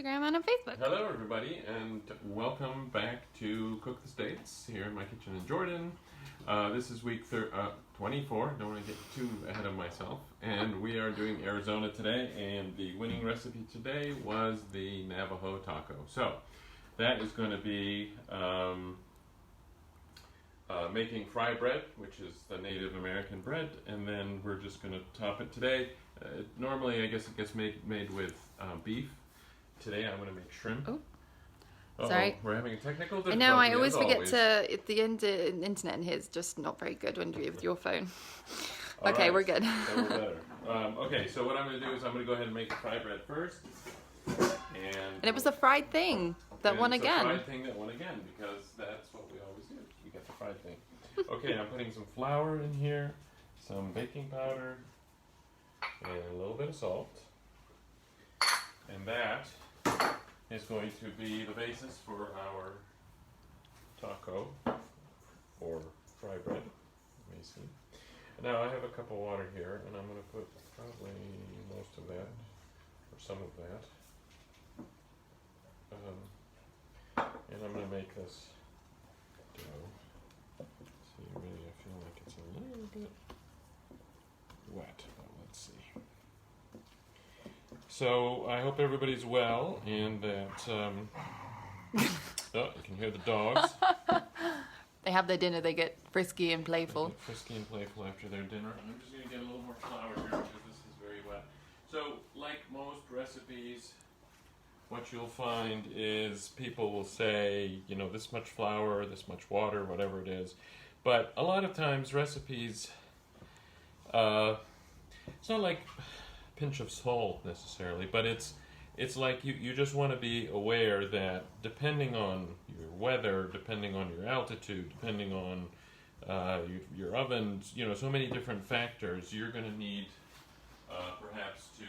Instagram and on Facebook. Hello everybody, and welcome back to Cook the States here in my kitchen in Jordan. This is week 24, don't want to get too ahead of myself, and we are doing Arizona today, and the winning recipe today was the Navajo taco. So that is going to be making fry bread, which is the Native American bread, and then we're just going to top it today. Normally I guess it gets made with beef. Today I'm going to make shrimp. Oh, sorry. We're having a technical difficulty. I know, I always forget to, at the end, the internet in here is just not very good when you're with your phone. Okay, right. we're good. So we're better. Okay, so what I'm going to do is I'm going to go ahead and make the fry bread first. And it was the fried thing that won again. The fried thing that won again, because that's what we always do. We get the fried thing. Okay, I'm putting some flour in here, some baking powder, and a little bit of salt. And that is going to be the basis for our taco or fry bread. Let me see. Now I have a cup of water here, and I'm going to put probably most of that, or some of that. And I'm going to make this dough. See, really I feel like it's a little bit wet, but let's see. So I hope everybody's well, and that oh, you can hear the dogs. They have their dinner, they get frisky and playful. Frisky and playful after their dinner. I'm just going to get a little more flour here because this is very wet. So, like most recipes, what you'll find is people will say, you know, this much flour, this much water, whatever it is. But a lot of times recipes, it's not like pinch of salt necessarily, but it's like you just want to be aware that depending on your weather, depending on your altitude, depending on your oven, you know, so many different factors, you're going to need perhaps to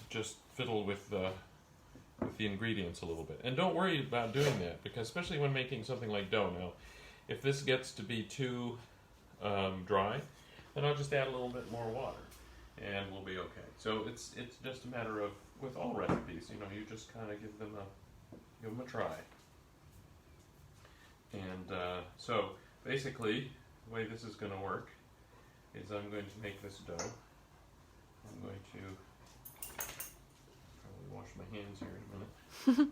just fiddle with the ingredients a little bit. And don't worry about doing that, because especially when making something like dough. Now, if this gets to be too dry, then I'll just add a little bit more water, and we'll be okay. So it's just a matter of, with all recipes, you know, you just kind of give them a try. And so basically, the way this is going to work is I'm going to make this dough. I'm going to probably wash my hands here in a minute.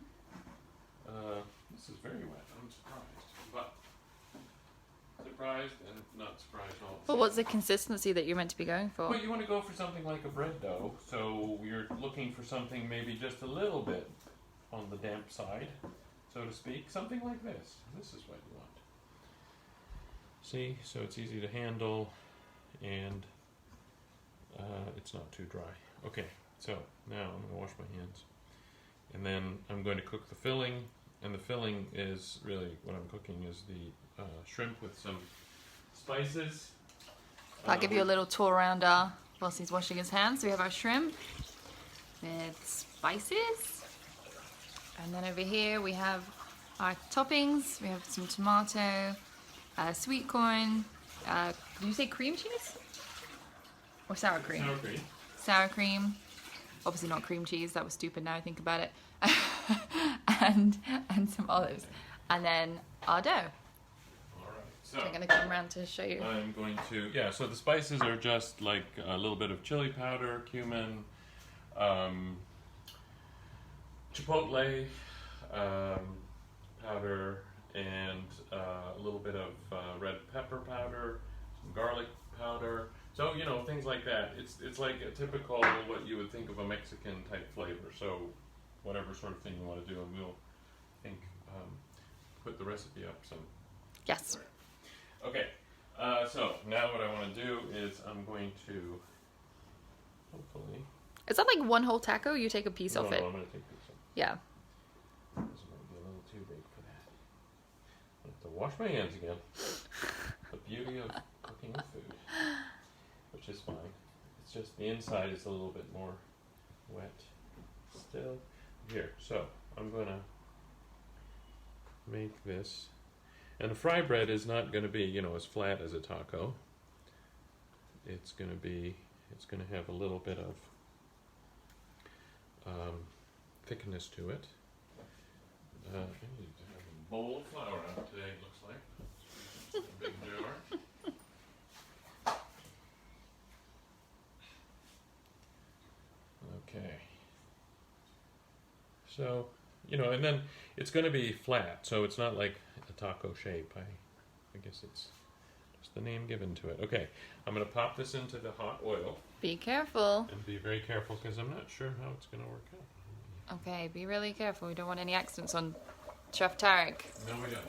This is very wet. I'm surprised, but surprised and not surprised all the same. Well, what's the consistency that you're meant to be going for? Well, you want to go for something like a bread dough, so you're looking for something maybe just a little bit on the damp side, so to speak. Something like this. This is what you want. See, so it's easy to handle, and it's not too dry. Okay, so now I'm going to wash my hands, and then I'm going to cook the filling, and the filling is really, what I'm cooking is the shrimp with some spices. I'll give you a little tour around whilst he's washing his hands. So we have our shrimp with spices, and then over here we have our toppings. We have some tomato, sweet corn, did you say cream cheese? Or sour cream? Sour cream. Sour cream. Obviously not cream cheese, that was stupid now I think about it. and some olives. And then our dough. So I'm going to come around to show you. I'm going to, so the spices are just like a little bit of chili powder, cumin, chipotle powder, and a little bit of red pepper powder, some garlic powder. So, you know, things like that. It's like a typical, what you would think of a Mexican type flavor. So whatever sort of thing you want to do, and we'll, put the recipe up some. Yes. Okay, so now what I want to do is I'm going to, hopefully... Is that like one whole taco? You take a piece off it? No, I'm going to take a piece off. Yeah. This might be a little too big for that. I have to wash my hands again. The beauty of cooking food, which is fine. It's just the inside is a little bit more wet still. Here, so I'm going to make this. And the fry bread is not going to be, you know, as flat as a taco. It's going to have a little bit of thickness to it. I need to have a bowl of flour out today, it looks like. A big jar. Okay. So, you know, and then it's going to be flat, so it's not like a taco shape. I guess it's just the name given to it. Okay, I'm going to pop this into the hot oil. Be careful. And be very careful because I'm not sure how it's going to work out. Okay, be really careful. We don't want any accidents on Chef Tarek. No, we don't.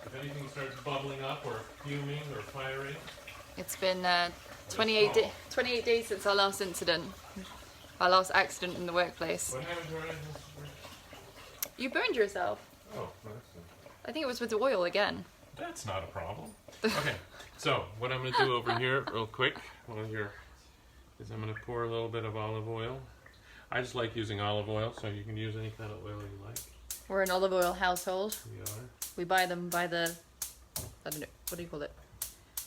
If anything starts bubbling up or fuming or firing... It's been 28 days since our last incident. Our last accident in the workplace. What happened to our... You burned yourself. Oh, that's I think it was with the oil again. That's not a problem. Okay, so what I'm going to do over here real quick while you're... is I'm going to pour a little bit of olive oil. I just like using olive oil, so you can use any kind of oil you like. We're an olive oil household. We are. We buy them by the, I don't know, what do you call it?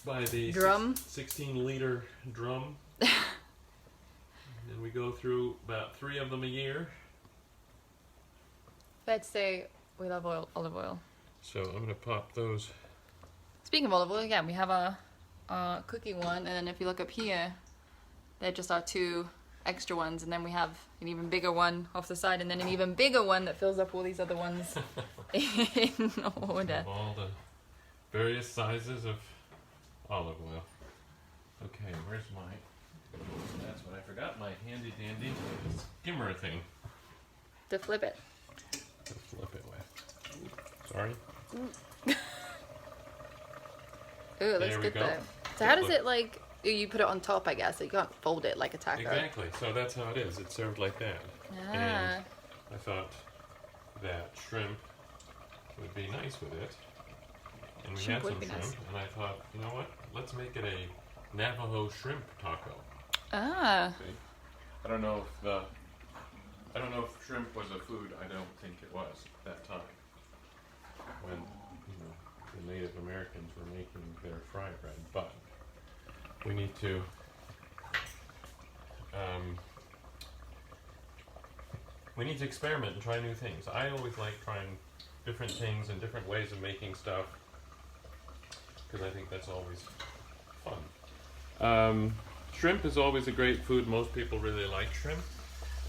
By the Drum. 16-liter drum. And we go through about 3 of them a year. Fair to say we love olive oil. So I'm going to pop those. Speaking of olive oil, again, we have our cooking one, and then if you look up here, they're just our 2 extra ones, and then we have an even bigger one off the side, and then an even bigger one that fills up all these other ones in order. Of all the various sizes of olive oil. Okay, where's my... That's what I forgot, my handy dandy skimmer thing. To flip it. To flip it with. Sorry. Ooh, it looks There we good go. though. So how does it like, you put it on top I guess, so you can't fold it like a taco. Exactly, so that's how it is. It's served like that. Ah. And I thought that shrimp would be nice with it. And we Shrimp had would some be shrimp, nice. and I thought, you know what? Let's make it a Navajo shrimp taco. Ah. See? I don't know if shrimp was a food. I don't think it was at that time. When, you know, the Native Americans were making their fry bread, but we need to experiment and try new things. I always like trying different things and different ways of making stuff because I think that's always fun. Shrimp is always a great food. Most people really like shrimp.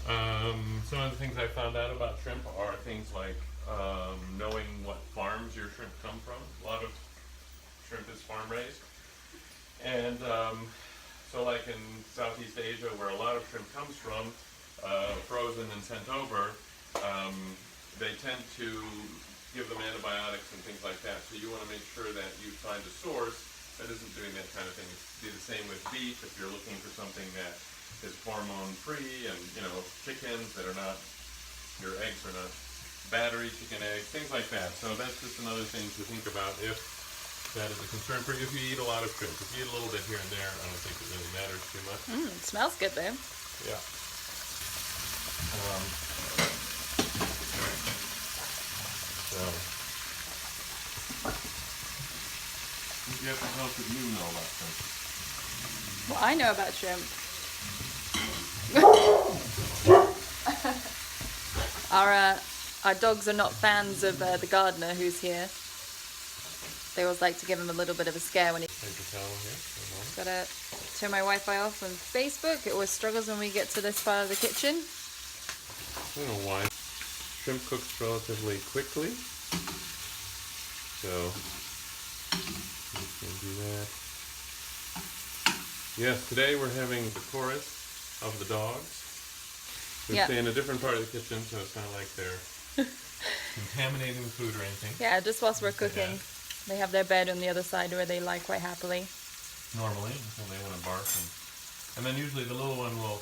Some of the things I found out about shrimp are things like knowing what farms your shrimp come from. A lot of shrimp is farm raised. And so like in Southeast Asia where a lot of shrimp comes from, frozen and sent over, they tend to give them antibiotics and things like that. So you want to make sure that you find a source that isn't doing that kind of thing. It'd be the same with beef if you're looking for something that is hormone free, and you know, chickens that are not, your eggs are not battery chicken eggs, things like that. So that's just another thing to think about if that is a concern for you if you eat a lot of shrimp. If you eat a little bit here and there, I don't think it really matters too much. It smells good though. Yeah. So, you have to tell us what you know about shrimp. Well, I know about shrimp. Our dogs are not fans of the gardener who's here. They always like to give him a little bit of a scare when he... Paper towel here. Gotta turn my Wi-Fi off on Facebook. It always struggles when we get to this part of the kitchen. I don't know why. Shrimp cooks relatively quickly. So, we can do that. Yes, today we're having the chorus of the dogs. We stay in a different part of the kitchen, so it's not like they're contaminating the food or anything. Yeah, just whilst we're cooking. They have their bed on the other side where they lie quite happily. Normally, until they want to bark. And then usually the little one will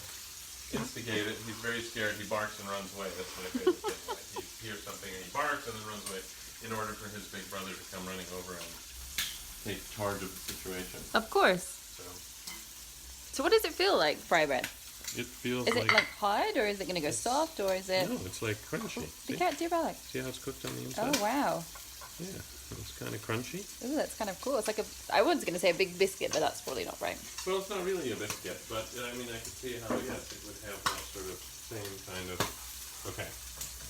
instigate it. He's very scared. He barks and runs away. That's my favorite thing. Like he hears something and he barks and then runs away in order for his big brother to come running over and take charge of the situation. Of course. So what does it feel like, fry bread? It feels Is it like hard, or is it going to go soft, or is it... No, it's like crunchy. You can't do that. See how it's cooked on the inside? Oh, wow. Yeah, it's kind of crunchy. Ooh, that's kind of cool. It's like a... I was going to say a big biscuit, but that's probably not right. Well, it's not really a biscuit, but I mean, I could see how, yes, it would have that sort of same kind of Okay. I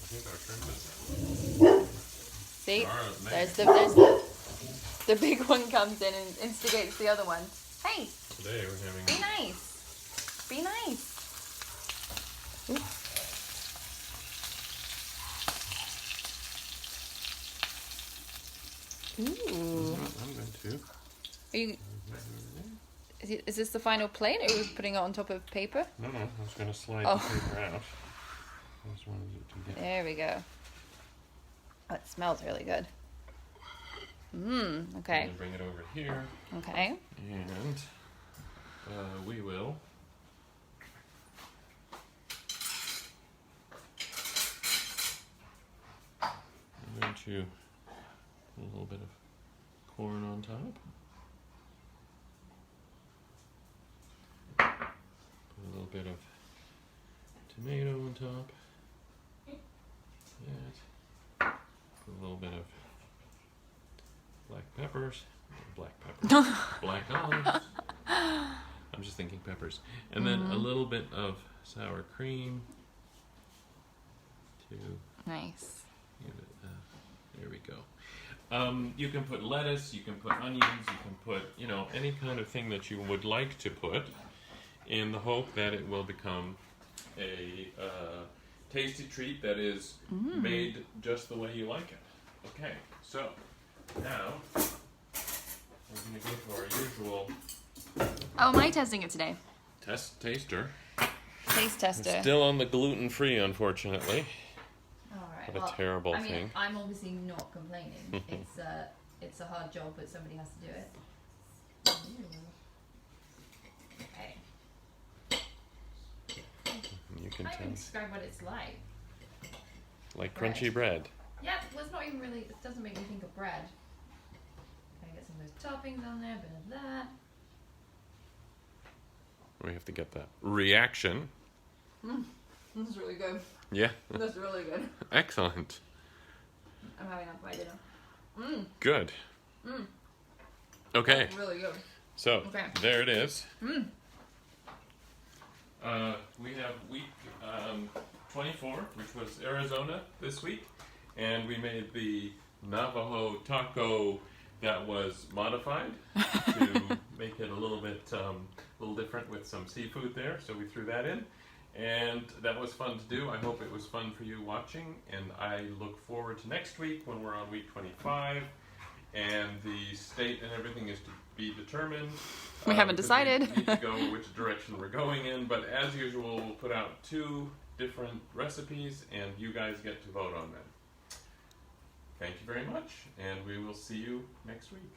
think our shrimp is. See? Tomorrow's There's made. the big one comes in and instigates the other one. Hey, Today we're having. be nice. Be nice. Ooh. I'm going to. Are you, is this the final plate, or are we putting it on top of paper? No, I was going to slide Oh. the paper out. I just wanted it to get. There we go. Oh, it smells really good. I'm Okay. going to bring it over here, Okay. and we will. I'm going to put a little bit of corn on top. Put a little bit of tomato on top. That. Put a little bit of black peppers. Black olives. I'm just thinking peppers. And then a little bit of sour cream to Nice. give it, there we go. You can put lettuce, you can put onions, you can put, any kind of thing that you would like to put in the hope that it will become a tasty treat that is made just the way you like it. Okay, so now we're going to go to our usual Oh, am I testing it today? taster. Taste tester. It's still on the gluten-free, unfortunately. All right. What a terrible thing. I'm obviously not complaining. It's a hard job, but somebody has to do it. Okay. You can I tell. can describe what it's like. Like Bread. crunchy bread. Yeah, well, it's not even really. It doesn't make me think of bread. Can I get some of those toppings on there? A bit of that. We have to get that reaction. That's really good. Yeah. That's really good. Excellent. I'm having that for my dinner. Good. Okay. That's really good. So Okay. there it is. We have week 24, which was Arizona this week, and we made the Navajo taco that was modified to make it a little different with some seafood there. So we threw that in, and that was fun to do. I hope it was fun for you watching, and I look forward to next week when we're on week 25, and the state and everything is to be determined. We haven't because decided. We need to go which direction we're going in, but as usual, we'll put out 2 different recipes, and you guys get to vote on them. Thank you very much, and we will see you next week.